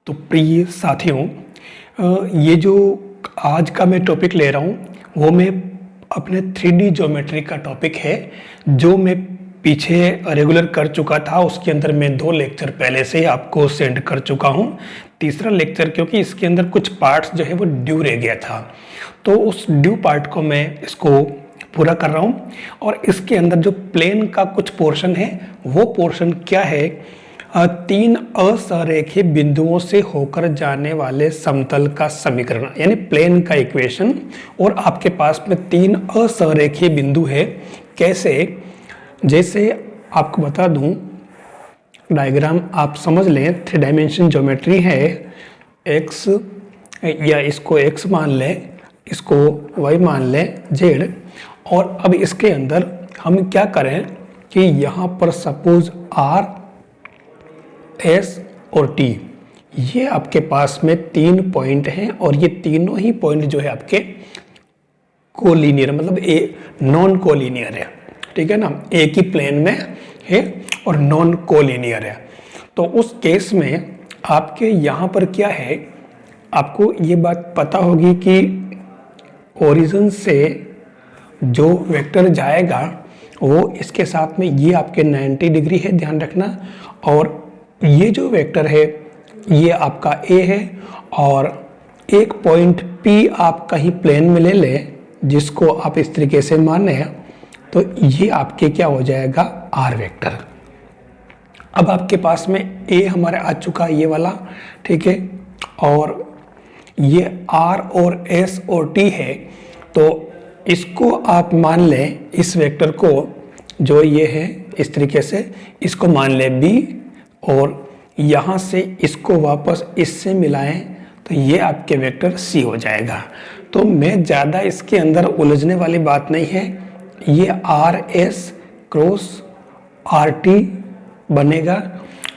तो प्रिय साथियों, ये जो आज का मैं टॉपिक ले रहा हूँ वो मैं अपने 3D ज्योमेट्री का टॉपिक है, जो मैं पीछे रेगुलर कर चुका था। उसके अंदर मैं 2 लेक्चर पहले से ही आपको सेंड कर चुका हूँ। तीसरा लेक्चर क्योंकि इसके अंदर कुछ पार्ट्स जो है वो ड्यू रह गया था, तो उस ड्यू पार्ट को मैं इसको पूरा कर रहा हूँ। और इसके अंदर जो प्लेन का कुछ पोर्शन है, वो पोर्शन क्या है, 3 असरेखीय बिंदुओं से होकर जाने वाले समतल का समीकरण, यानी प्लेन का इक्वेशन। और आपके पास में 3 असरेखीय बिंदु है। कैसे? जैसे आपको बता दूं, डायग्राम आप समझ लें। 3 डायमेंशन ज्योमेट्री है। x, या इसको x मान लें, इसको y मान लें, z। और अब इसके अंदर हम क्या करें कि यहाँ पर सपोज r, s और t, ये आपके पास में 3 पॉइंट हैं। और ये तीनों ही पॉइंट जो है आपके कोलिनियर, मतलब नॉन कोलिनियर है। ठीक है ना, एक ही प्लेन में है और नॉन कोलिनियर है। तो उस केस में आपके यहाँ पर क्या है, आपको ये बात पता होगी कि ओरिजिन से जो वेक्टर जाएगा वो इसके साथ में ये आपके 90 डिग्री है, ध्यान रखना। और ये जो वेक्टर है ये आपका A है। और एक पॉइंट P आप कहीं प्लेन में ले लें, जिसको आप इस तरीके से माने, तो ये आपके क्या हो जाएगा, R वेक्टर। अब आपके पास में A हमारे आ चुका ये वाला, ठीक है। और ये R और S और T है, तो इसको आप मान लें, इस वेक्टर को जो ये है इस तरीके से इसको मान लें B। और यहाँ से इसको वापस इससे मिलाएं तो ये आपके वेक्टर C हो जाएगा। तो मैं ज़्यादा इसके अंदर उलझने वाली बात नहीं है। ये RS क्रॉस RT बनेगा।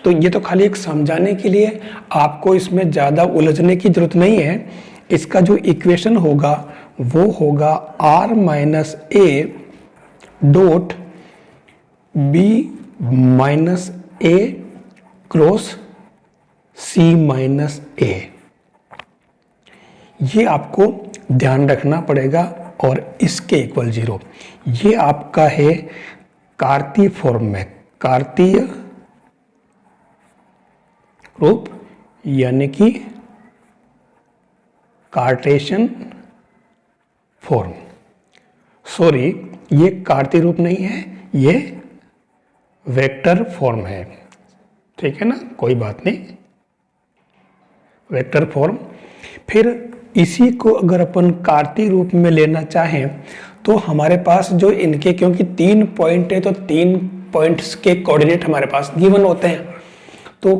तो ये तो खाली एक समझाने के लिए, आपको इसमें ज़्यादा उलझने की जरूरत नहीं है। इसका जो इक्वेशन होगा वो होगा R minus A dot B minus A cross C minus A। ये आपको ध्यान रखना पड़ेगा। और इसके इक्वल 0, ये आपका है कार्तीय फॉर्म में, कार्तीय रूप, यानी कि कार्टेशियन फॉर्म। सॉरी, ये कार्तीय रूप नहीं है, ये वेक्टर फॉर्म है। ठीक है ना, कोई बात नहीं, वेक्टर फॉर्म। फिर इसी को अगर अपन कार्तीय रूप में लेना चाहें तो हमारे पास जो इनके, क्योंकि 3 पॉइंट है तो 3 पॉइंट्स के कोऑर्डिनेट हमारे पास गिवन होते हैं। तो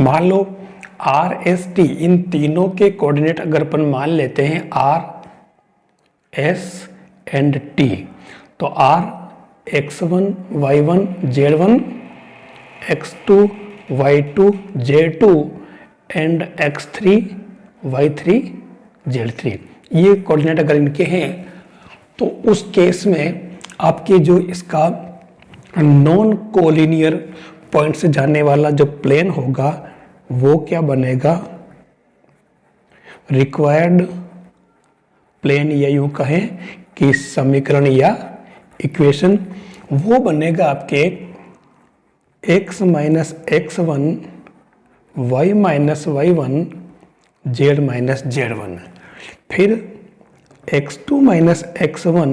मान लो R, S, T, इन तीनों के कोऑर्डिनेट अगर अपन मान लेते हैं R, S एंड T, तो R x1, y1, z1, x2, y2, z2 and x3, y3, z3, ये कोऑर्डिनेट अगर इनके हैं, तो उस केस में आपके जो इसका नॉन कोलिनियर पॉइंट से जाने वाला जो प्लेन होगा वो क्या बनेगा, रिक्वायर्ड प्लेन, या यूं कहें कि समीकरण या इक्वेशन, वो बनेगा आपके x minus x1, y minus y1, z minus z1। फिर x2 minus x1,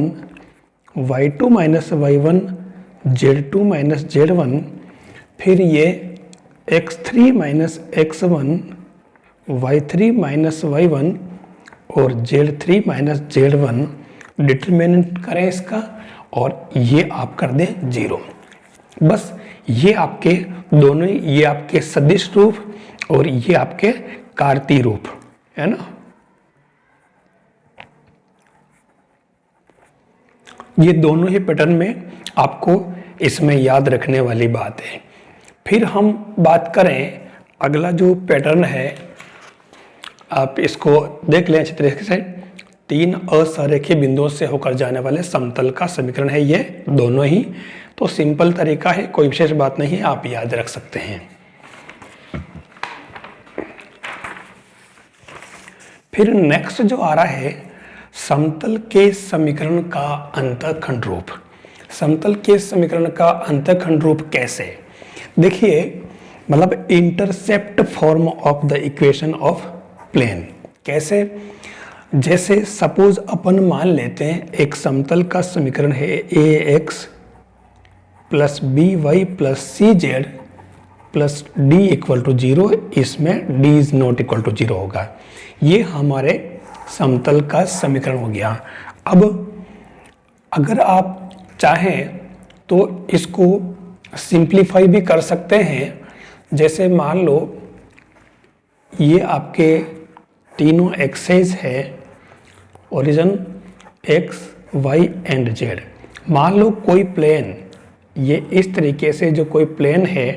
y2 minus y1, z2 minus z1। फिर ये x3 minus x1, y3 minus y1 और z3 माइनस z1। डिटरमिनेंट करें इसका और ये आप कर दें 0। बस ये आपके दोनों, ये आपके सदिश रूप और ये आपके कार्तीय रूप है ना। ये दोनों ही पैटर्न में आपको इसमें याद रखने वाली बात है। फिर हम बात करें, अगला जो पैटर्न है, आप इसको देख लें अच्छी तरीके से। 3 असरेखीय बिंदुओं से होकर जाने वाले समतल का समीकरण है ये दोनों ही। तो सिंपल तरीका है, कोई विशेष बात नहीं है, आप याद रख सकते हैं। फिर नेक्स्ट जो आ रहा है समतल के समीकरण का अंतःखंड रूप। समतल के समीकरण का अंतःखंड रूप कैसे? देखिए, मतलब intercept form of the equation of plane. कैसे? जैसे सपोज अपन मान लेते हैं एक समतल का समीकरण है A x plus B y plus C z plus D equal to 0, इसमें D is not equal to 0 होगा। ये हमारे समतल का समीकरण हो गया। अब अगर आप चाहें तो इसको सिंप्लीफाई भी कर सकते हैं। जैसे मान लो ये आपके तीनों एक्सेस है, origin x y and z. मान लो कोई प्लेन, ये इस तरीके से जो कोई प्लेन है,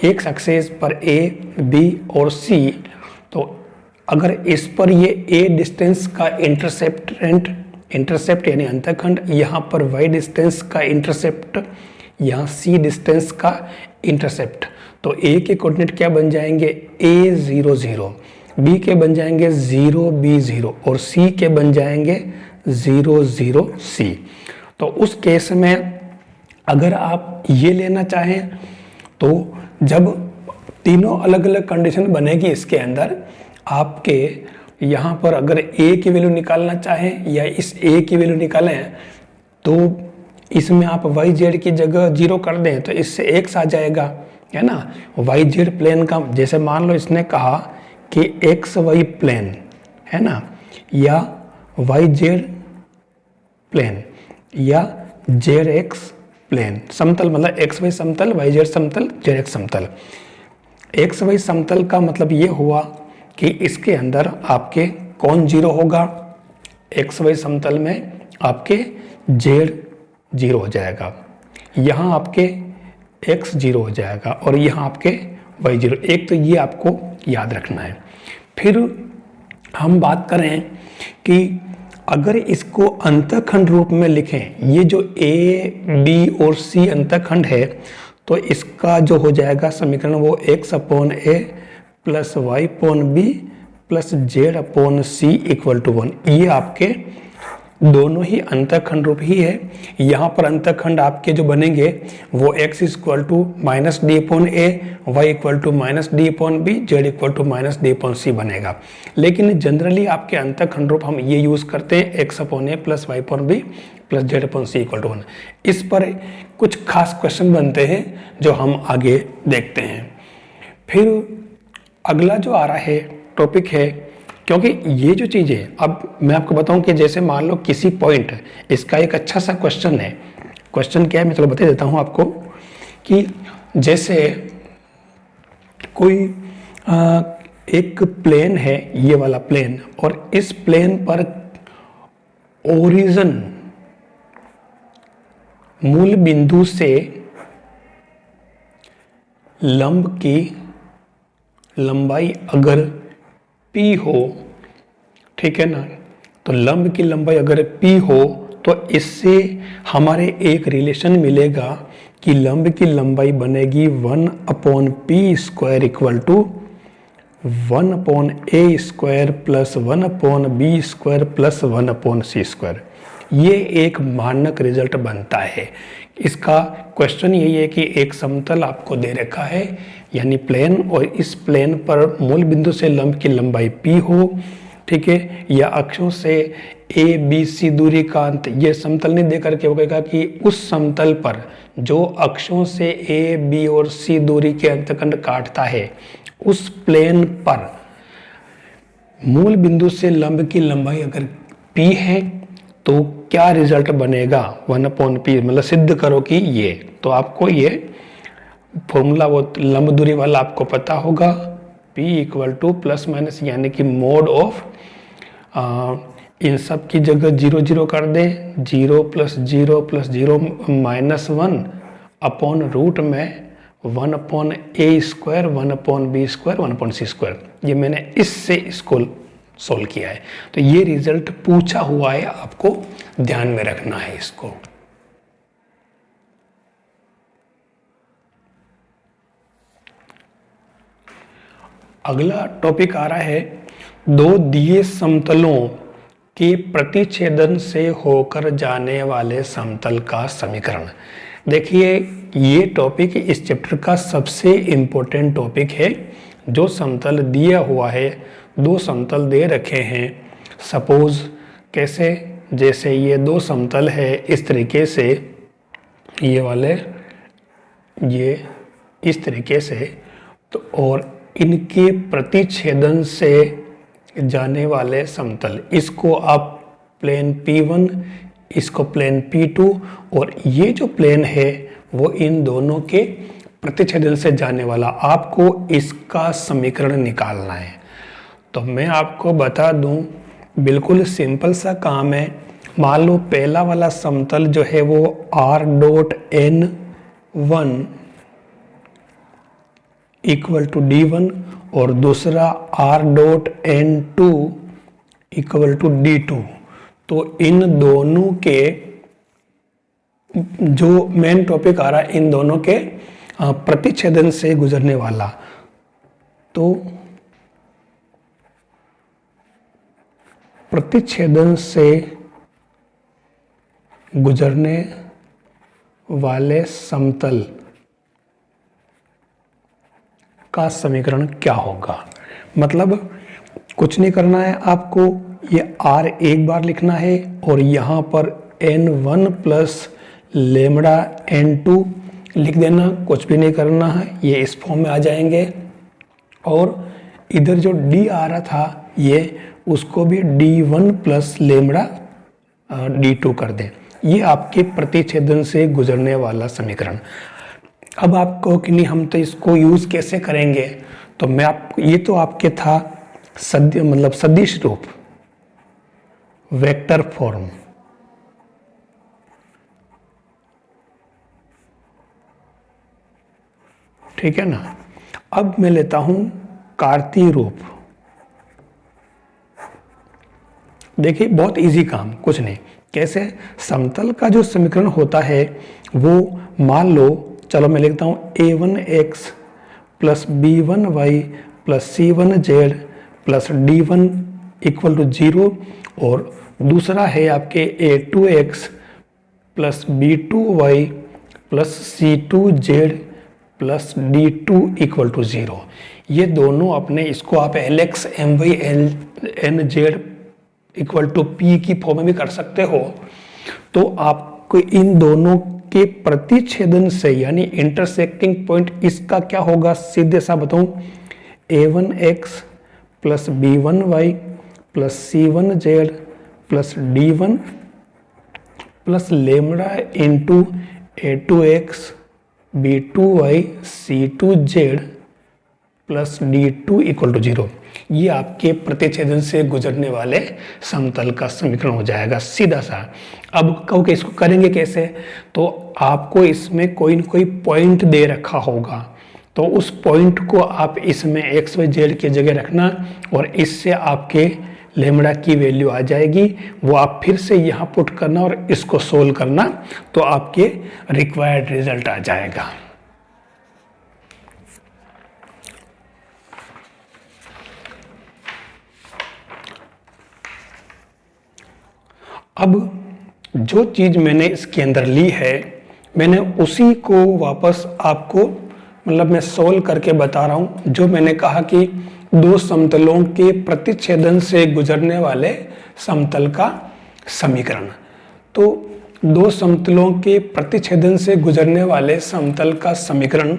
एक एक्सेस पर ए बी और सी, तो अगर इस पर ये ए डिस्टेंस का इंटरसेप्ट यानी अंतःखंड, यहाँ पर वाई डिस्टेंस का इंटरसेप्ट, यहाँ सी डिस्टेंस का इंटरसेप्ट, तो ए के कोऑर्डिनेट क्या बन जाएंगे? ए 0 0, बी के बन जाएंगे 0 b 0 और सी के बन जाएंगे 0 0 c। तो उस केस में अगर आप ये लेना चाहें तो जब तीनों अलग अलग कंडीशन बनेगी इसके अंदर, आपके यहाँ पर अगर a की वैल्यू निकालना चाहें या इस a की वैल्यू निकालें तो इसमें आप वाई जेड की जगह 0 कर दें तो इससे x आ जाएगा, है ना। वाई जेड प्लेन का, जैसे मान लो इसने कहा कि एक्स वाई प्लेन, है ना, या वाई जेड प्लेन या जेड एक्स प्लेन, समतल मतलब एक्स वाई समतल, वाई जेड समतल, जेड एक्स समतल। एक्स वाई समतल का मतलब ये हुआ कि इसके अंदर आपके कौन 0 होगा? एक्स वाई समतल में आपके जेड 0 हो जाएगा, यहाँ आपके एक्स 0 हो जाएगा और यहाँ आपके वाई 0। एक तो ये आपको याद रखना है। फिर हम बात करें कि अगर इसको अंतःखंड रूप में लिखें, ये जो ए बी और सी अंतःखंड है, तो इसका जो हो जाएगा समीकरण वो x upon a plus y upon b plus z upon c equal to 1। ये आपके दोनों ही अंतःखंड रूप ही है। यहाँ पर अंतःखंड आपके जो बनेंगे वो x equal to minus D upon A, y equal to minus D upon B, z equal to minus D upon C बनेगा। लेकिन जनरली आपके अंतःखंड रूप हम ये यूज़ करते हैं x upon a plus y upon b plus z upon c equal to 1। इस पर कुछ खास क्वेश्चन बनते हैं जो हम आगे देखते हैं। फिर अगला जो आ रहा है टॉपिक है, क्योंकि ये जो चीज़ें अब मैं आपको बताऊं कि जैसे मान लो किसी पॉइंट, इसका एक अच्छा सा क्वेश्चन है। क्वेश्चन क्या है मैं चलो बता देता हूं आपको कि जैसे कोई एक प्लेन है, ये वाला प्लेन, और इस प्लेन पर ओरिजिन मूल बिंदु से लंब की लंबाई अगर p हो, ठीक है ना, तो लंब की लंबाई अगर p हो तो इससे हमारे एक रिलेशन मिलेगा कि लंब की लंबाई बनेगी 1 upon p square equal to 1 upon A square plus 1 upon B square plus 1 upon C square. ये एक मानक रिजल्ट बनता है। इसका क्वेश्चन यही है कि एक समतल आपको दे रखा है यानी प्लेन, और इस प्लेन पर मूल बिंदु से लंब की लंबाई p हो, ठीक है, या अक्षों से a b c दूरी का अंत, ये समतल नहीं दे करके वो कहेगा कि उस समतल पर जो अक्षों से a b और c दूरी के अंतखंड काटता है उस प्लेन पर मूल बिंदु से लंब की लंबाई अगर p है तो क्या रिजल्ट बनेगा? 1 अपॉन पी, मतलब सिद्ध करो कि ये। तो आपको ये फॉर्मूला वो लंब दूरी वाला आपको पता होगा, P equal two plus minus यानी कि मोड ऑफ, इन सब की जगह 0 0 कर दें, 0 plus 0 plus 0 minus 1 upon root में 1 अपॉन ए square 1 upon B square 1 upon सी स्क्वायर। ये मैंने इससे इसको सोल्व किया है। तो ये रिजल्ट पूछा हुआ है, आपको ध्यान में रखना है इसको। अगला टॉपिक आ रहा है दो दिए समतलों के प्रतिच्छेदन से होकर जाने वाले समतल का समीकरण। देखिए ये टॉपिक इस चैप्टर का सबसे इम्पोर्टेंट टॉपिक है। जो समतल दिया हुआ है, दो समतल दे रखे हैं, सपोज कैसे, जैसे ये दो समतल है इस तरीके से, ये वाले ये इस तरीके से, तो और इनके प्रतिच्छेदन से जाने वाले समतल, इसको आप प्लेन P1, इसको प्लेन P2, और ये जो प्लेन है वो इन दोनों के प्रतिच्छेदन से जाने वाला, आपको इसका समीकरण निकालना है। तो मैं आपको बता दूं, बिल्कुल सिंपल सा काम है। मान लो पहला वाला समतल जो है वो r.n1 इक्वल टू d1 और दूसरा r.n2 इक्वल टू d2। तो इन दोनों के जो मेन टॉपिक आ रहा है, इन दोनों के प्रतिच्छेदन से गुजरने वाला, तो प्रतिच्छेदन से गुजरने वाले समतल का समीकरण क्या होगा। मतलब कुछ नहीं करना है आपको, ये r एक बार लिखना है और यहाँ पर n1 प्लस लेमड़ा n2 लिख देना, कुछ भी नहीं करना है, ये इस फॉर्म में आ जाएंगे। और इधर जो d आ रहा था ये, उसको भी d1 प्लस लेमड़ा d2 कर दें। ये आपके प्रतिच्छेदन से गुजरने वाला समीकरण। अब आप कहो कि नहीं हम तो इसको यूज कैसे करेंगे, तो मैं आपको, ये तो आपके था सदिश रूप, वेक्टर फॉर्म, ठीक है ना। अब मैं लेता हूं कार्तीय रूप। देखिए बहुत इजी काम, कुछ नहीं, कैसे समतल का जो समीकरण होता है वो, मान लो, चलो मैं लिखता हूं a1x plus b1y plus c1z plus d1 equal to 0, और दूसरा है आपके a2x plus b2y plus c2z plus d2 equal to 0। ये दोनों अपने, इसको आप lx my nz equal to p की फॉर्म में भी कर सकते हो। तो आपको इन दोनों के प्रतिच्छेदन से, यानी इंटरसेक्टिंग पॉइंट, इसका क्या होगा, सीधे सा बताऊं, a1x plus b1y plus c1z plus d1 plus lambda into a2x b2y c2z plus d2 equal to 0। ये आपके प्रतिच्छेदन से गुजरने वाले समतल का समीकरण हो जाएगा सीधा सा। अब कहोगे इसको करेंगे कैसे, तो आपको इसमें कोई न कोई पॉइंट दे रखा होगा, तो उस पॉइंट को आप इसमें एक्स वाई जेड की जगह रखना, और इससे आपके लेमड़ा की वैल्यू आ जाएगी। वो आप फिर से यहाँ पुट करना और इसको सोल्व करना, तो आपके रिक्वायर्ड रिजल्ट आ जाएगा। अब जो चीज मैंने इसके अंदर ली है, मैंने उसी को वापस आपको, मतलब मैं सोल्व करके बता रहा हूं। जो मैंने कहा कि दो समतलों के प्रतिच्छेदन से गुजरने वाले समतल का समीकरण, तो दो समतलों के प्रतिच्छेदन से गुजरने वाले समतल का समीकरण,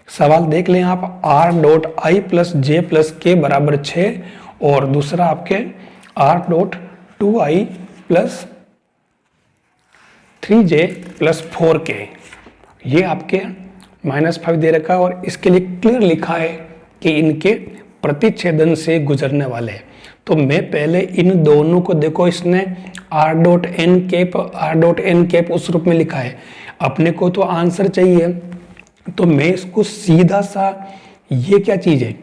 सवाल देख लें आप, r.i प्लस जे प्लस के बराबर 6, और दूसरा आपके r.2i plus 3j plus 4k, ये आपके -5 दे रखा है, और इसके लिए क्लियर लिखा है कि इनके प्रतिच्छेदन से गुजरने वाले। तो मैं पहले इन दोनों को, देखो इसने r.n कैप उस रूप में लिखा है, अपने को तो आंसर चाहिए, तो मैं इसको सीधा सा, ये क्या चीज है,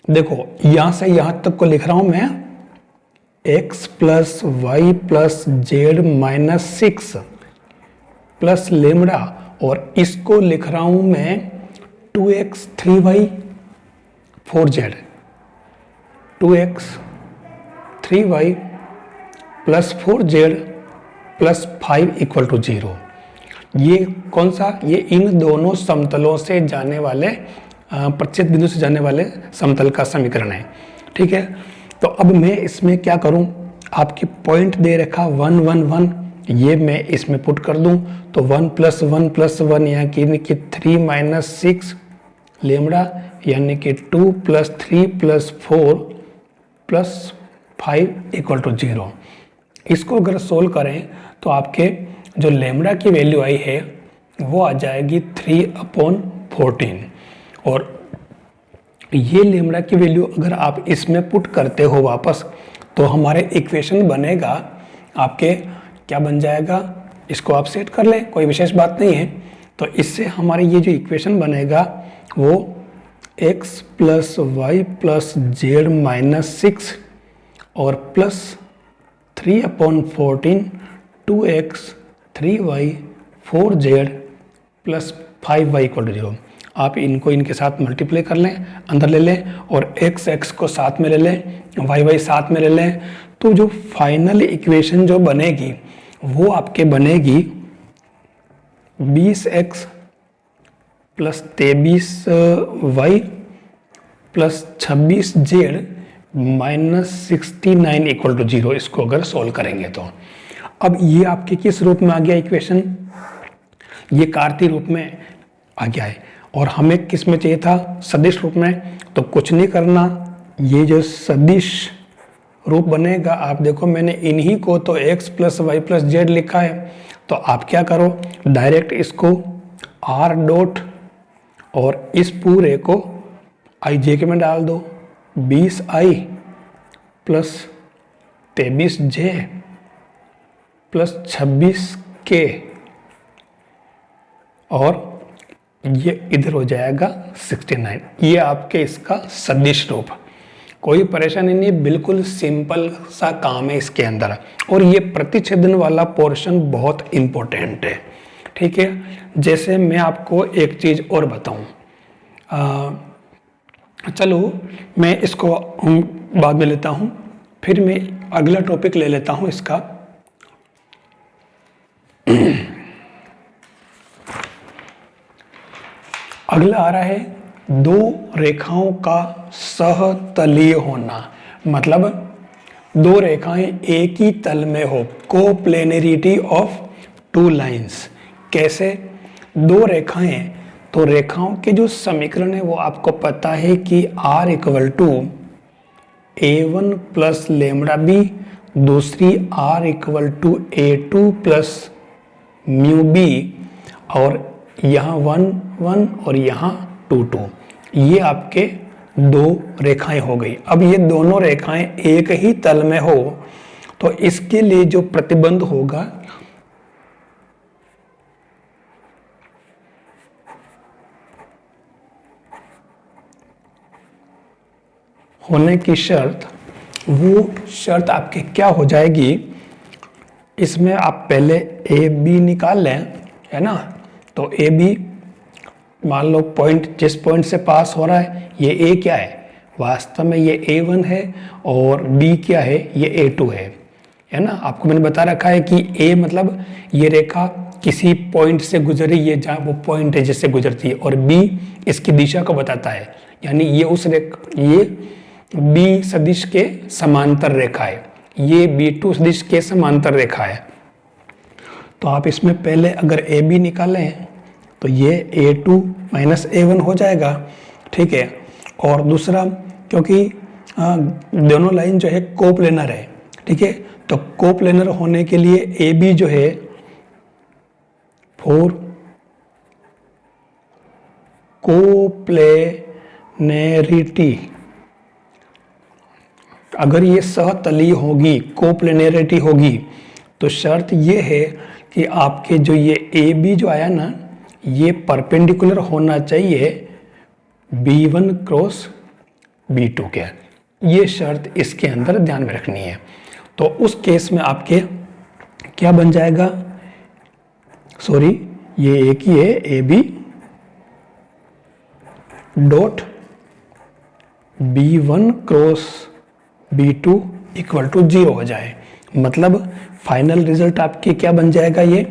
देखो यहां से यहां तक को लिख रहा हूं मैं, x plus y plus z minus 6 plus lambda, और इसको लिख रहा हूं मैं 2x 3y 4z, 2x 3y plus 4z plus 5 equal to 0। ये कौन सा? ये इन दोनों समतलों से जाने वाले प्रतिच्छेद बिंदु से जाने वाले समतल का समीकरण है। ठीक है, तो अब मैं इसमें क्या करूं, आपकी पॉइंट दे रखा 1 1 1, ये मैं इसमें पुट कर दूं तो 1 प्लस 1 प्लस 1 यानी कि 3 माइनस 6 लेमड़ा यानी कि 2 plus 3 plus 4 plus 5 equal to 0। इसको अगर सोल्व करें तो आपके जो लेमड़ा की वैल्यू आई है वो आ जाएगी 3/14। और ये लेमड़ा की वैल्यू अगर आप इसमें पुट करते हो वापस तो हमारे इक्वेशन बनेगा आपके, क्या बन जाएगा, इसको आप सेट कर लें, कोई विशेष बात नहीं है। तो इससे हमारी ये जो इक्वेशन बनेगा वो x plus y plus z minus 6 और plus 3/14 2x 3y 4z plus 5y equal to 0। आप इनको इनके साथ मल्टीप्लाई कर लें, अंदर ले लें और x को साथ में ले लें, y साथ में ले लें, तो जो फाइनल इक्वेशन जो बनेगी वो आपके बनेगी 20x plus 23y plus 26z minus 69 equal to 0। इसको अगर सोल्व करेंगे तो अब ये आपके किस रूप में आ गया इक्वेशन? ये कार्तीय रूप में आ गया है और हमें किस में चाहिए था? सदिश रूप में। तो कुछ नहीं करना, ये जो सदिश रूप बनेगा, आप देखो मैंने इन्हीं को तो x plus y plus z लिखा है, तो आप क्या करो, डायरेक्ट इसको r डॉट और इस पूरे को i j के में डाल दो, 20i plus 23j plus 26k और ये इधर हो जाएगा 69। ये आपके इसका सदिश रूप। कोई परेशानी नहीं, बिल्कुल सिंपल सा काम है इसके अंदर। और ये प्रतिच्छेदन वाला पोर्शन बहुत इंपॉर्टेंट है। ठीक है, जैसे मैं आपको एक चीज़ और बताऊं, चलो मैं इसको बाद में लेता हूं, फिर मैं अगला टॉपिक ले लेता हूं इसका। अगला आ रहा है दो रेखाओं का सहतलीय होना, मतलब दो रेखाएं एक ही तल में हो, कोप्लेनरिटी ऑफ टू लाइंस। कैसे? दो रेखाएं, तो रेखाओं के जो समीकरण है वो आपको पता है कि r equal to a1 plus lambda b, दूसरी r equal to a2 plus mu b, और यहाँ 1 1 और यहाँ 2 2। ये आपके दो रेखाएं हो गई। अब ये दोनों रेखाएं एक ही तल में हो तो इसके लिए जो प्रतिबंध होगा होने की शर्त, वो शर्त आपकी क्या हो जाएगी, इसमें आप पहले ए बी निकाल लें, है ना। तो ए बी मान लो पॉइंट, जिस पॉइंट से पास हो रहा है, ये ए क्या है, वास्तव में ये A1 है, और बी क्या है, ये A2 है ना। आपको मैंने बता रखा है कि ए मतलब ये रेखा किसी पॉइंट से गुजरी, ये जहाँ वो पॉइंट है जिससे गुजरती है, और बी इसकी दिशा को बताता है, यानी ये उस रेखा, ये बी सदिश के समांतर रेखा है, ये B2 सदिश के समांतर रेखा है। तो आप इसमें पहले अगर ए बी निकालें तो ये A2 माइनस A1 हो जाएगा। ठीक है, और दूसरा, क्योंकि दोनों लाइन जो है कोप्लेनर है, ठीक है, तो कोप्लेनर होने के लिए ए बी जो है 4 कोप्लेनरिटी, अगर ये सहतलीय होगी, कोप्लेनरिटी होगी, तो शर्त ये है कि आपके जो ये ए बी जो आया ना, ये परपेंडिकुलर होना चाहिए B1 क्रॉस B2 के। ये शर्त इसके अंदर ध्यान में रखनी है। तो उस केस में आपके क्या बन जाएगा, सॉरी ये एक ही है, a b dot B1 cross B2 equal to 0 हो जाए। मतलब फाइनल रिजल्ट आपके क्या बन जाएगा, ये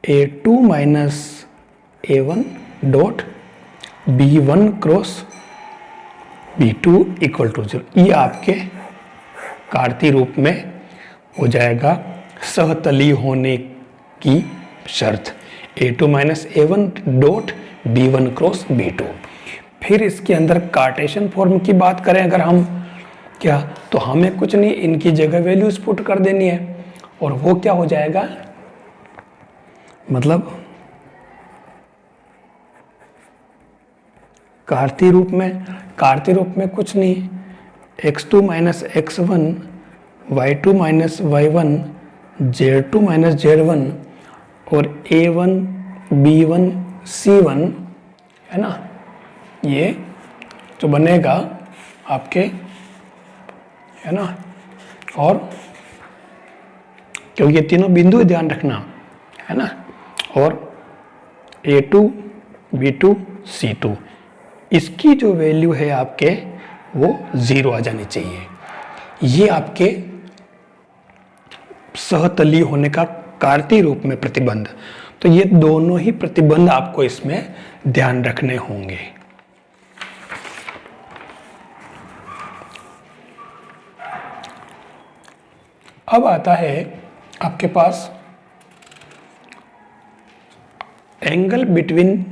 A2 minus A1 dot B1 cross B2 equal to 0। ये आपके कार्तीय रूप में हो जाएगा सहतली होने की शर्त, A2 minus A1 dot B1 cross B2। फिर इसके अंदर कार्टेशियन फॉर्म की बात करें अगर हम, क्या तो हमें कुछ नहीं, इनकी जगह वैल्यूज पुट कर देनी है और वो क्या हो जाएगा, मतलब कार्तीय रूप में कुछ नहीं, x2 minus x1, y2 minus y1, z2 minus z1 और a1 b1 c1 है ना, ये जो बनेगा आपके, है ना। और क्योंकि ये तीनों बिंदु ध्यान रखना, है ना। और A2 B2 C2 इसकी जो वैल्यू है आपके वो 0 आ जानी चाहिए। ये आपके सहतली होने का कार्तीय रूप में प्रतिबंध। तो ये दोनों ही प्रतिबंध आपको इसमें ध्यान रखने होंगे। अब आता है आपके पास एंगल बिटवीन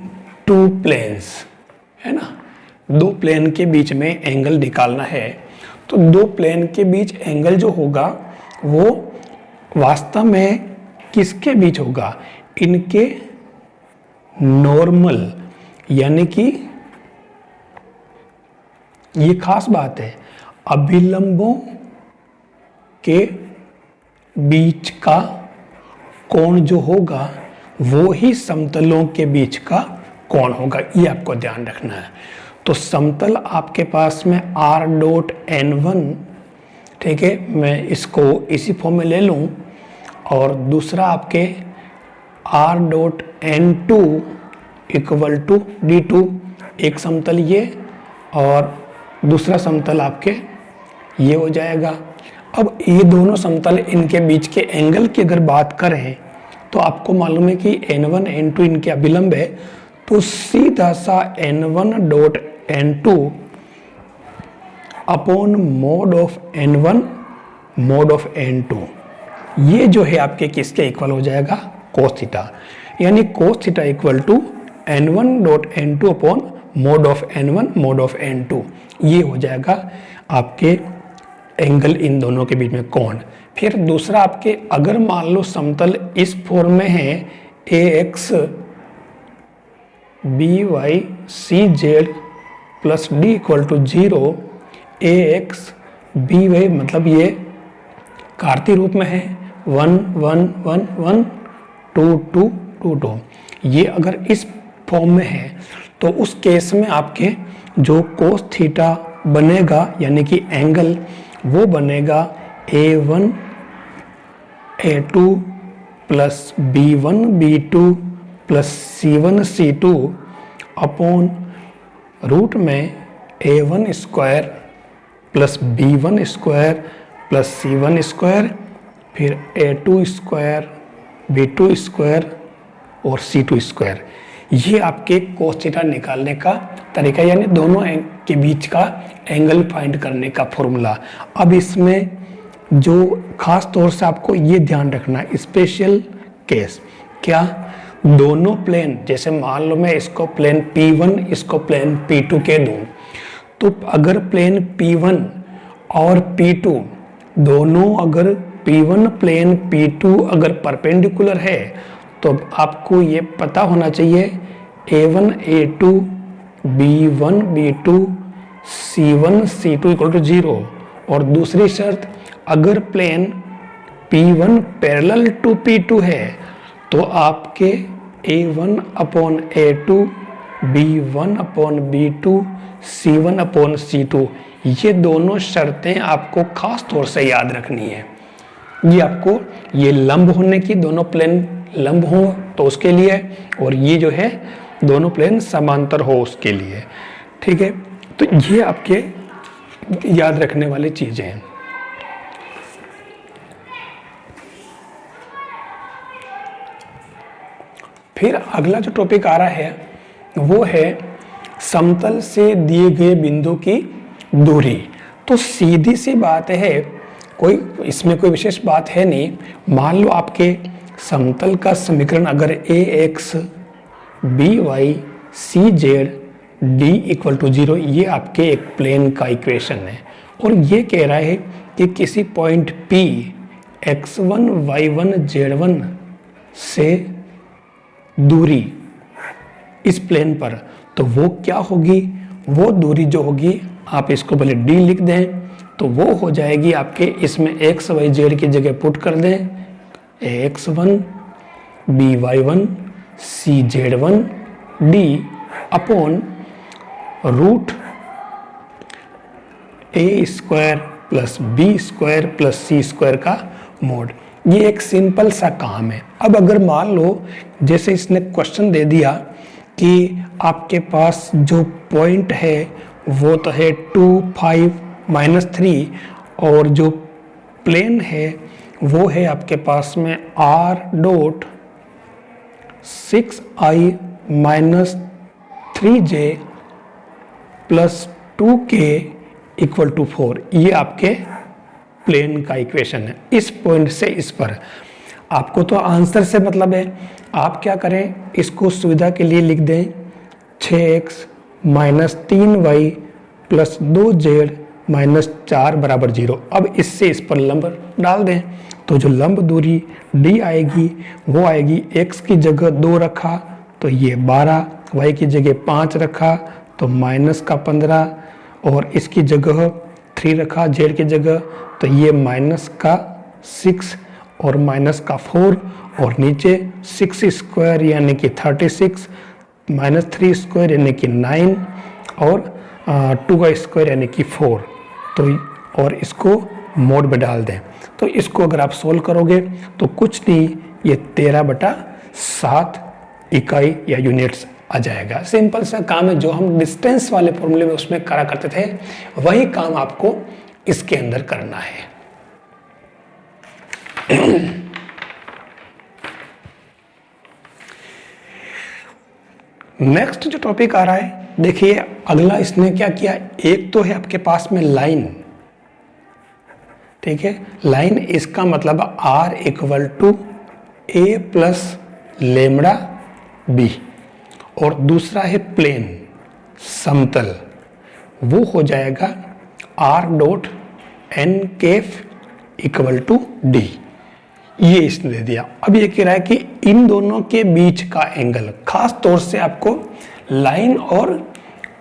टू प्लेन्स, है ना। दो प्लेन के बीच में एंगल निकालना है, तो दो प्लेन के बीच एंगल जो होगा वो वास्तव में किसके बीच होगा, इनके नॉर्मल, यानी कि ये खास बात है, अभिलंबों के बीच का कोण जो होगा वो ही समतलों के बीच का कोण होगा, ये आपको ध्यान रखना है। तो समतल आपके पास में r डॉट n1, ठीक है, मैं इसको इसी फॉर्म में ले लूं, और दूसरा आपके r dot n2 equal to d2, एक समतल ये और दूसरा समतल आपके ये हो जाएगा। अब ये दोनों समतल, इनके बीच के एंगल की अगर बात करें तो आपको मालूम है कि n1 n2 इनके अभिलंब है, तो सीधा सा n1 dot n2 upon mod of n1 mod of n2, ये जो है आपके किसके इक्वल हो जाएगा, cos थीटा। यानी cos theta equal to n1 dot n2 upon mod of n1 mod of n2, ये हो जाएगा आपके एंगल इन दोनों के बीच में कोण। फिर दूसरा आपके, अगर मान लो समतल इस फॉर्म में है ax by cz plus d equal to 0, ax by मतलब ये कार्तीय रूप में है 1 1 1 1 2 2 2 2, ये अगर इस फॉर्म में है तो उस केस में आपके जो कोस थीटा बनेगा, यानी कि एंगल, वो बनेगा a1 a2 plus b1 b2 plus c1 c2 upon root में a1 square plus b1 square plus c1 square, फिर a2 स्क्वायर b2 स्क्वायर और c2 स्क्वायर। ये आपके कोस थीटा निकालने का तरीका, यानी दोनों के बीच का एंगल फाइंड करने का फॉर्मूला। अब इसमें जो खास तौर से आपको ये ध्यान रखना, स्पेशल केस, क्या दोनों प्लेन, जैसे मान लो मैं इसको प्लेन P1 इसको प्लेन P2 के दूं, तो अगर प्लेन P1 और P2 दोनों, अगर P1 प्लेन P2 अगर परपेंडिकुलर है, तो आपको ये पता होना चाहिए A1 A2 B1 B2 C1 C2 equal to 0। और दूसरी शर्त, अगर plane P1 parallel to P2 है, तो आपके A1 upon A2 B1 upon B2 C1 upon C2, ये दोनों शर्तें आपको खास तौर से याद रखनी है। ये आपको, ये लंब होने की, दोनों प्लेन लंब हो तो उसके लिए, और ये जो है दोनों प्लेन समांतर हो उसके लिए, ठीक है। तो ये आपके याद रखने वाली चीजें हैं। फिर अगला जो टॉपिक आ रहा है वो है समतल से दिए गए बिंदु की दूरी। तो सीधी सी बात है, कोई इसमें कोई विशेष बात है नहीं। मान लो आपके समतल का समीकरण अगर A x B y C z D equal to 0, ये आपके एक प्लेन का इक्वेशन है और ये कह रहा है कि किसी point P x1 y1 z1 से दूरी इस प्लेन पर, तो वो क्या होगी, वो दूरी जो होगी आप इसको पहले d लिख दें, तो वो हो जाएगी आपके, इसमें x y z की जगह पुट कर दें, x1 b y1 c z1 d upon root A square plus B square plus C square का मोड। ये एक सिंपल सा काम है। अब अगर मान लो जैसे इसने क्वेश्चन दे दिया कि आपके पास जो पॉइंट है वो तो है 2 5 -3 और जो प्लेन है वो है आपके पास में r डॉट 6i -3j plus 2k equal to 4। ये आपके प्लेन का इक्वेशन है। इस पॉइंट से इस पर आपको तो आंसर से मतलब है, आप क्या करें, इसको सुविधा के लिए लिख दें 6x - 3y प्लस 2z -4 बराबर 0। अब इससे इस पर लंब डाल दें, तो जो लंब दूरी d आएगी वो आएगी, x की जगह 2 रखा तो ये 12, y की जगह 5 रखा तो -15 और इसकी जगह 3 रखा z की जगह तो ये -6 और -4 और नीचे 6 स्क्वायर यानी कि 36 -3 स्क्वायर यानी कि 9 और 2 स्क्वायर यानी कि 4। तो और इसको मोड में डाल दें, तो इसको अगर आप सोल्व करोगे तो कुछ नहीं, ये 13/7 इकाई या यूनिट्स आ जाएगा। सिंपल सा काम है, जो हम डिस्टेंस वाले फॉर्मूले में उसमें करा करते थे वही काम आपको इसके अंदर करना है। नेक्स्ट जो टॉपिक आ रहा है, देखिए अगला इसने क्या किया, एक तो है आपके पास में लाइन, ठीक है, लाइन, इसका मतलब r equal to a plus lambda b, और दूसरा है प्लेन समतल, वो हो जाएगा r dot n cap equal to d. ये इसने दे दिया। अब ये कह रहा है कि इन दोनों के बीच का एंगल, खास तौर से आपको लाइन और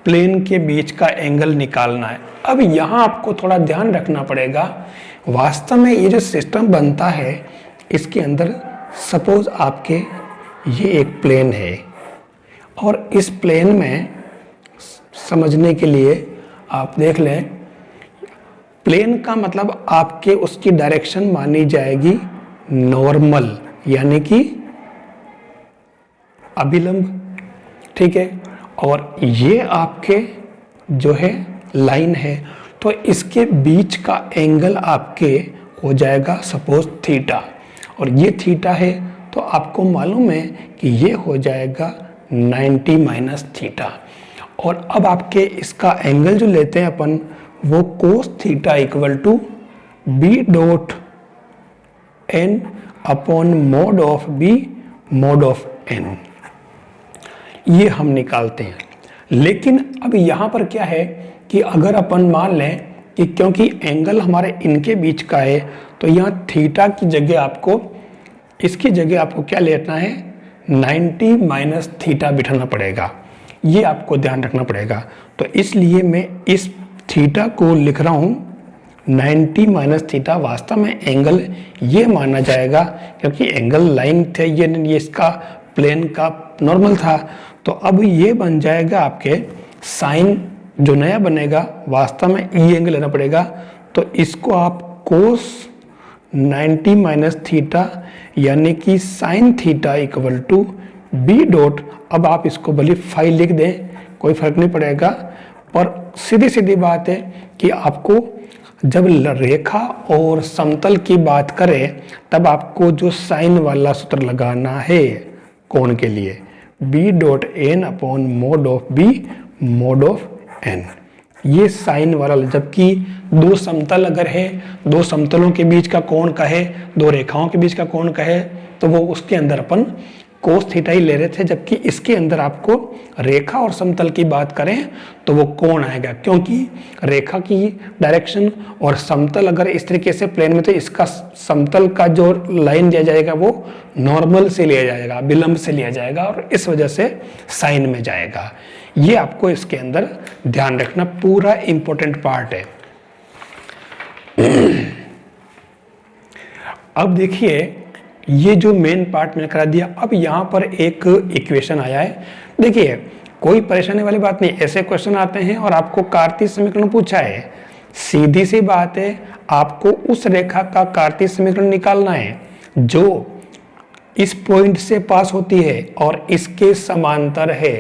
प्लेन के बीच का एंगल निकालना है। अब यहाँ आपको थोड़ा ध्यान रखना पड़ेगा, वास्तव में ये जो सिस्टम बनता है इसके अंदर सपोज आपके ये एक प्लेन है और इस प्लेन में समझने के लिए आप देख लें, प्लेन का मतलब आपके उसकी डायरेक्शन मानी जाएगी नॉर्मल यानी कि अभिलंब, ठीक है, और ये आपके जो है लाइन है, तो इसके बीच का एंगल आपके हो जाएगा सपोज थीटा, और ये थीटा है तो आपको मालूम है कि ये हो जाएगा 90 माइनस थीटा। और अब आपके इसका एंगल जो लेते हैं अपन वो cos theta equal to b dot n upon mod of b mod of n, ये हम निकालते हैं। लेकिन अब यहाँ पर क्या है कि अगर अपन मान लें कि क्योंकि एंगल हमारे इनके बीच का है तो यहाँ थीटा की जगह आपको, इसकी जगह आपको क्या लेना है, 90 माइनस थीटा बिठाना पड़ेगा, ये आपको ध्यान रखना पड़ेगा। तो इसलिए मैं इस थीटा को लिख रहा हूँ 90 माइनस थीटा, वास्तव में एंगल ये माना जाएगा क्योंकि एंगल लाइन थे, ये इसका प्लेन का नॉर्मल था, तो अब ये बन जाएगा आपके साइन, जो नया बनेगा वास्तव में ये एंगल लेना पड़ेगा, तो इसको आप कोस 90 माइनस थीटा यानी कि sine theta equal to b dot, अब आप इसको भले फाई लिख दें कोई फर्क नहीं पड़ेगा, पर सीधी सीधी बात है कि आपको जब रेखा और समतल की बात करें तब आपको जो साइन वाला सूत्र लगाना है, कोण के लिए, b dot n upon mod of b mod of n, ये साइन वाला। जबकि दो समतल अगर है, दो समतलों के बीच का कोण का है, दो रेखाओं के बीच का कोण का है, तो वो उसके अंदर अपन कोस थीटा ही ले रहे थे। जबकि इसके अंदर आपको रेखा और समतल की बात करें तो वो कोण आएगा, क्योंकि रेखा की डायरेक्शन और समतल अगर इस तरीके से प्लेन में, तो इसका समतल का जो लाइन दिया जाएगा वो नॉर्मल से लिया जाएगा, विलंब से लिया जाएगा, और इस वजह से साइन में जाएगा। ये आपको इसके अंदर ध्यान रखना, पूरा इंपॉर्टेंट पार्ट है। अब देखिए, ये जो मेन पार्ट मैंने करा दिया। अब यहाँ पर एक इक्वेशन आया है। देखिए, कोई परेशानी वाली बात नहीं, ऐसे क्वेश्चन आते हैं और आपको कार्तीय समीकरण पूछा है, सीधी सी बात है, आपको उस रेखा का कार्तीय समीकरण निकालना है जो इस पॉइंट से पास होती है और इसके समांतर है।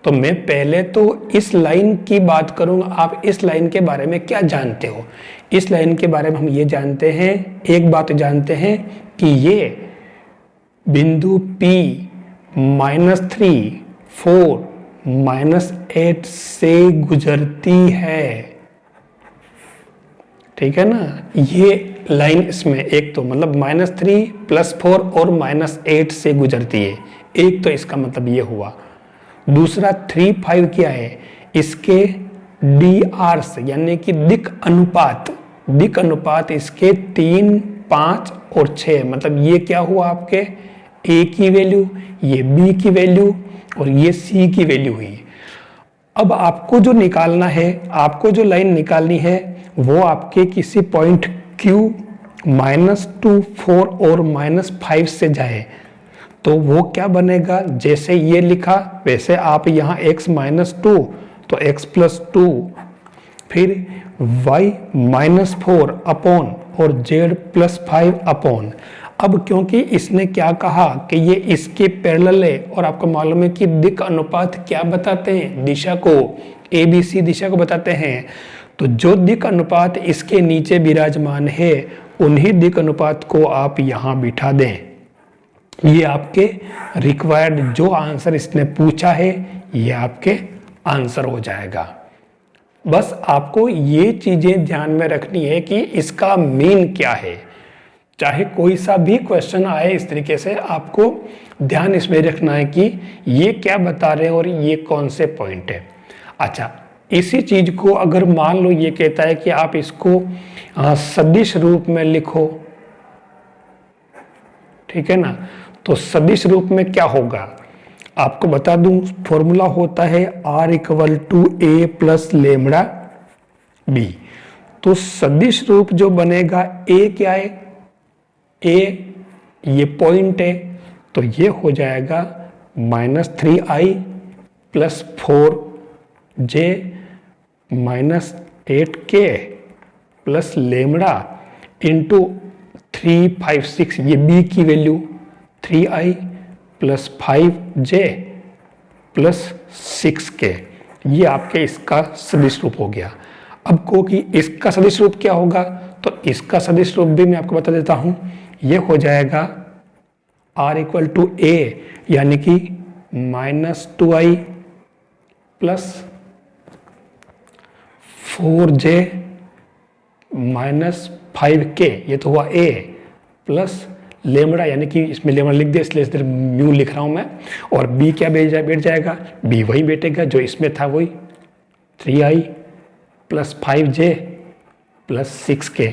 तो मैं पहले तो इस लाइन की बात करूंगा। आप इस लाइन के बारे में क्या जानते हो? इस लाइन के बारे में हम ये जानते हैं, एक बात जानते हैं कि ये बिंदु P -3, 4, -8 से गुजरती है। ठीक है ना, ये लाइन इसमें एक तो मतलब -3 +4 और -8 से गुजरती है। एक तो इसका मतलब ये हुआ। दूसरा 3, 5 क्या है? इसके DR से, यानी कि दिक अनुपात इसके 3, 5 और 6, मतलब ये क्या हुआ आपके A की वैल्यू, ये B की वैल्यू और ये C की वैल्यू हुई। अब आपको जो निकालना है, आपको जो लाइन निकालनी है वो आपके किसी पॉइंट Q -2, 4 और -5 से जाए, तो वो क्या बनेगा? जैसे ये लिखा वैसे आप यहाँ x -2 तो x +2, फिर y -4 अपॉन और z +5 अपॉन। अब क्योंकि इसने क्या कहा कि ये इसके पैरेलल है, और आपको मालूम है कि दिक अनुपात क्या बताते हैं? दिशा को, ABC दिशा को बताते हैं। तो जो दिक अनुपात इसके नीचे विराजमान है, उन्हीं दिक अनुपात को आप यहाँ बिठा दें। ये आपके रिक्वायर्ड जो आंसर इसने पूछा है, ये आपके आंसर हो जाएगा। बस आपको ये चीजें ध्यान में रखनी है कि इसका मीन क्या है। चाहे कोई सा भी क्वेश्चन आए इस तरीके से, आपको ध्यान इसमें रखना है कि ये क्या बता रहे हैं और ये कौन से पॉइंट है। अच्छा, इसी चीज को अगर मान लो ये कहता है कि आप इसको सदिश रूप में लिखो, ठीक है ना, तो सदिश रूप में क्या होगा आपको बता दूं, फॉर्मूला होता है R = A + λB। तो सदिश रूप जो बनेगा, A क्या है? A ये पॉइंट है, तो ये हो जाएगा -3i + 4j -8k + λ इंटू 3, 5, 6, ये B की वैल्यू 3i + 5j + 6k, ये आपके इसका सदिश रूप हो गया। अब को कि इसका सदिश रूप क्या होगा, तो इसका सदिश रूप भी मैं आपको बता देता हूं। ये हो जाएगा R = A, यानी कि -2i + 4j -5k, ये तो हुआ A, प्लस लेमड़ा, यानी कि इसमें लेमड़ा लिख दे इसलिए इधर म्यू लिख रहा हूं मैं। और B क्या बैठ जाएगा? B वही बैठेगा जो इसमें था, वही 3i + 5j + 6k।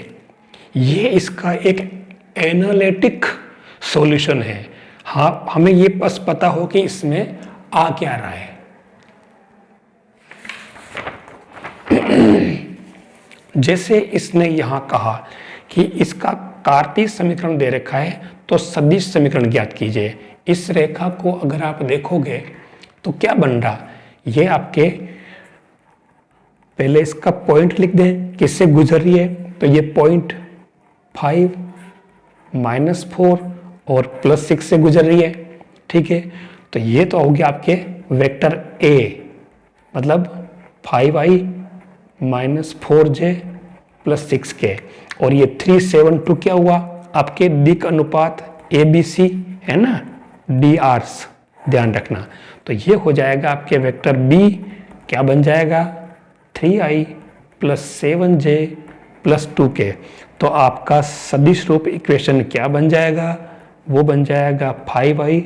ये इसका एक एनालिटिक सॉल्यूशन है। हाँ, हमें ये बस पता हो कि इसमें आ क्या रहा है। जैसे इसने यहां कहा कि इसका कार्तीय समीकरण दे रखा है, तो सदिश समीकरण ज्ञात कीजिए। इस रेखा को अगर आप देखोगे तो क्या बन रहा, ये आपके पहले इसका पॉइंट लिख दें, किससे गुजर रही है, तो ये पॉइंट 5, -4 और +6 से गुजर रही है। ठीक है, तो ये तो हो गया आपके वेक्टर A, मतलब 5i - 4j + 6k, और ये 3, 7, 2 क्या हुआ आपके दिक अनुपात ABC है ना, DRs, ध्यान रखना। तो ये हो जाएगा आपके वेक्टर बी, क्या बन जाएगा 3i plus 7j plus 2k। तो आपका सदिश रूप इक्वेशन क्या बन जाएगा, वो बन जाएगा 5i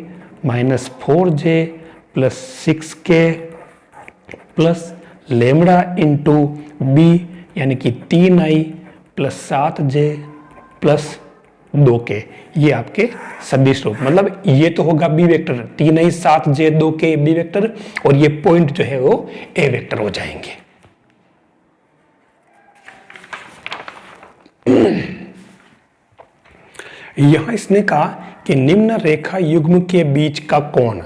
minus 4j plus 6k plus lambda into b यानी कि 3i plus 7j plus 2k। ये आपके सदिश रूप, मतलब ये तो होगा B vector, 3i 7j 2k B vector, और ये पॉइंट जो है वो ए वेक्टर हो जाएंगे। यहां इसने कहा कि निम्न रेखा युग्म के बीच का कोण,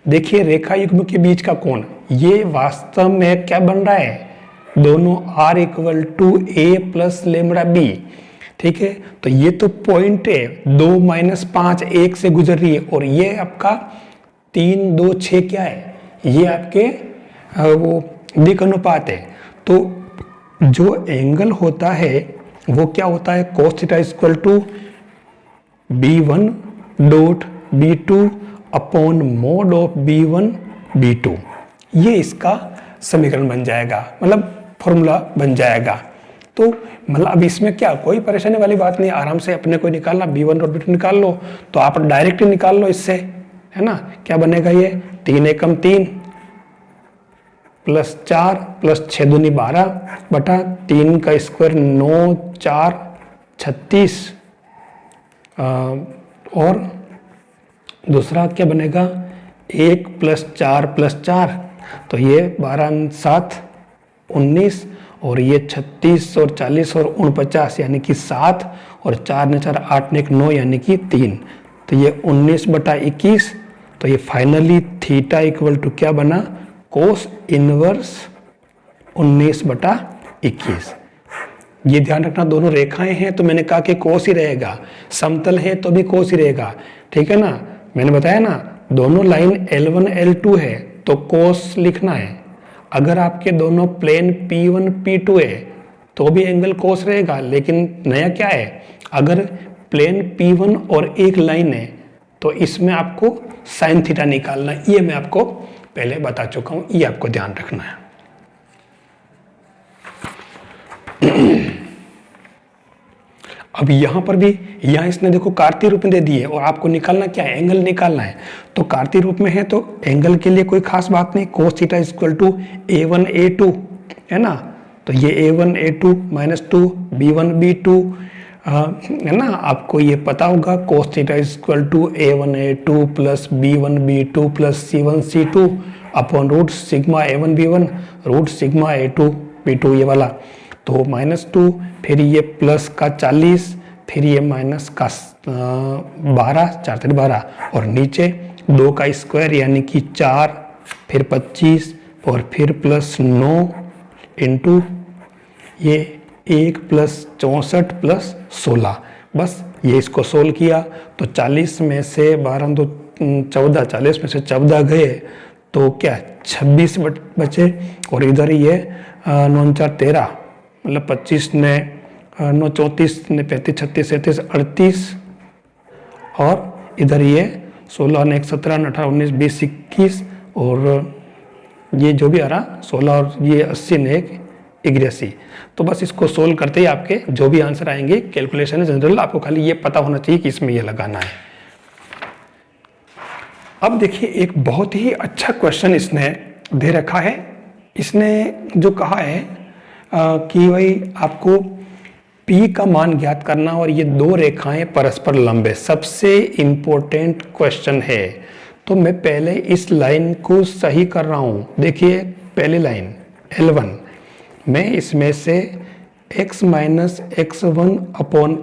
देखिए रेखा युग्म के बीच का कोण ये वास्तव में क्या बन रहा है, दोनों r equal to a plus lambda b, ठीक है। तो ये तो पॉइंट है 2 माइनस 5 1 से गुजर रही है, और ये आपका 3 2 6 क्या है, ये आपके वो दिक् अनुपात है। तो जो एंगल होता है वो क्या होता है, cos theta equal to b1 dot b2 upon mod of b1 b2, ये इसका समीकरण बन जाएगा, मतलब फॉर्मूला बन जाएगा। तो मतलब अब इसमें क्या कोई परेशानी वाली बात नहीं, आराम से अपने को निकालना, b1 डॉट b2 निकाल लो, तो आप डायरेक्ट निकाल लो इससे, है ना। क्या बनेगा ये 3 एकम 3 प्लस 4 प्लस 6 दूनी 12 बटा 3 का स्क्वायर 9 4 36, और दूसरा क्या बनेगा 1 प्लस 4 प्लस 4, तो ये 12 7 19, और ये 36 और 40 और 49 यानी कि 7, और 4 ने 4 8 ने 1 9 यानी कि 3, तो ये 19 बटा 21। तो ये फाइनली थीटा इक्वल टू क्या बना, कोस इनवर्स 19 बटा 21। ये ध्यान रखना दोनों रेखाएं हैं तो मैंने कहा कि कोस ही रहेगा, समतल है तो भी कोस ही रहेगा, ठीक है ना। मैंने बताया ना दोनों लाइन L1 L2 है तो कोस लिखना है, अगर आपके दोनों प्लेन P1 P2 है तो भी एंगल कोस रहेगा, लेकिन नया क्या है, अगर प्लेन P1 और एक लाइन है तो इसमें आपको साइन थीटा निकालना है, ये मैं आपको पहले बता चुका हूं, ये आपको ध्यान रखना है। अब यहां पर भी, यहां इसने देखो कार्तीय रूप में दे दी है और आपको निकालना क्या है, एंगल निकालना है। तो कार्तीय रूप में है तो एंगल के लिए कोई खास बात नहीं, cos theta equal to a1 a2 है ना। तो ये a1 a2 minus 2 b1 b2 है ना, आपको ये पता होगा cos theta equal to a1 a2 plus b1 b2 plus c1 c2 upon root sigma a1 b1 root sigma a2 b2 ये वाला। तो -2, फिर ये प्लस का 40, फिर ये माइनस का 12 4 3 12, और नीचे 2 का स्क्वायर यानी कि 4, फिर 25, और फिर प्लस 9 इंटू ये 1 प्लस 64 प्लस 16। बस ये इसको सोल्व किया तो 40 में से 12 तो 14, 40 में से 14 गए तो क्या 26 बचे, और इधर ये 9 4 13, मतलब 25 ने 9 34 ने 35 36 37 38, और इधर ये 16 ने 1 17 18 19 20 21, और ये जो भी आ रहा 16, और ये 80 ने 1 81। तो बस इसको सोल्व करते ही आपके जो भी आंसर आएंगे, कैलकुलेशन जनरल, आपको खाली ये पता होना चाहिए कि इसमें ये लगाना है। अब देखिए एक बहुत ही अच्छा क्वेश्चन इसने दे रखा है। इसने जो कहा है कि भाई आपको P का मान ज्ञात करना और ये दो रेखाएं परस्पर लंब है, सबसे इंपॉर्टेंट क्वेश्चन है। तो मैं पहले इस लाइन को सही कर रहा हूं। देखिए पहली लाइन L1, मैं इसमें से x माइनस x1 अपॉन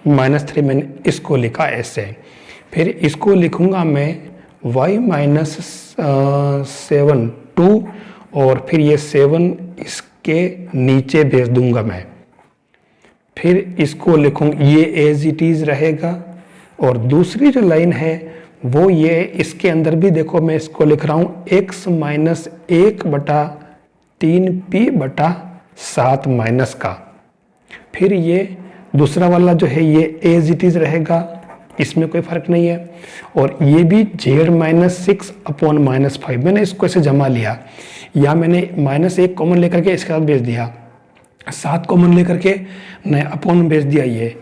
-3 मैंने इसको लिखा ऐसे, फिर इसको लिखूंगा मैं y माइनस 7 2, और फिर ये 7 इसके नीचे भेज दूंगा मैं, फिर इसको लिखूंगा ये एज इट इज रहेगा। और दूसरी जो लाइन है वो ये इसके अंदर भी देखो मैं इसको लिख रहा हूँ x माइनस 1 बटा 3p बटा 7 माइनस का, फिर ये दूसरा वाला जो है ये एज इट इज रहेगा, इसमें कोई फर्क नहीं है। और ये भी z-6/-5, मैंने इसको ऐसे जमा लिया, या मैंने -1 कॉमन लेकर के इसके साथ भेज दिया, 7 कॉमन लेकर के नया अपॉन भेज दिया ये,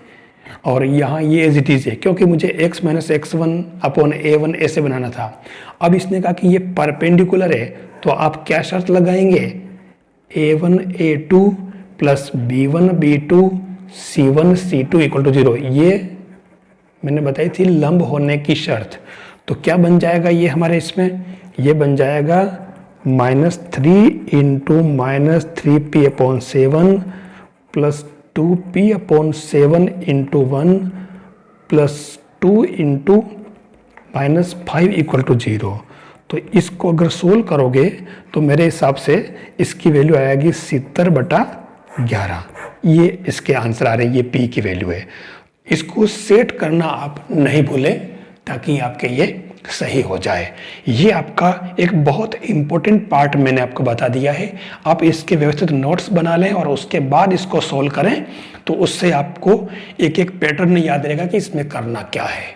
और यहाँ ये एज इट इज है क्योंकि मुझे x - x1/a1 ऐसे बनाना था। अब इसने कहा कि ये परपेंडिकुलर है, तो आप क्या शर्त लगाएंगे, a1 a2 plus b1 b2 c1 c2 equal to 0, ये मैंने बताई थी लंब होने की शर्त। तो क्या बन जाएगा ये हमारे इसमें, ये बन जाएगा -3 into -3p/7 plus 2p/7 into 1 plus 2 into -5 equal to 0। तो इसको अगर सोल्व करोगे तो मेरे हिसाब से इसकी वैल्यू आएगी 70/11। ये इसके आंसर आ रहे हैं, ये p की वैल्यू है। इसको सेट करना आप नहीं भूलें ताकि आपके ये सही हो जाए। ये आपका एक बहुत इंपॉर्टेंट पार्ट मैंने आपको बता दिया है। आप इसके व्यवस्थित नोट्स बना लें और उसके बाद इसको सोल्व करें, तो उससे आपको एक एक पैटर्न याद रहेगा कि इसमें करना क्या है।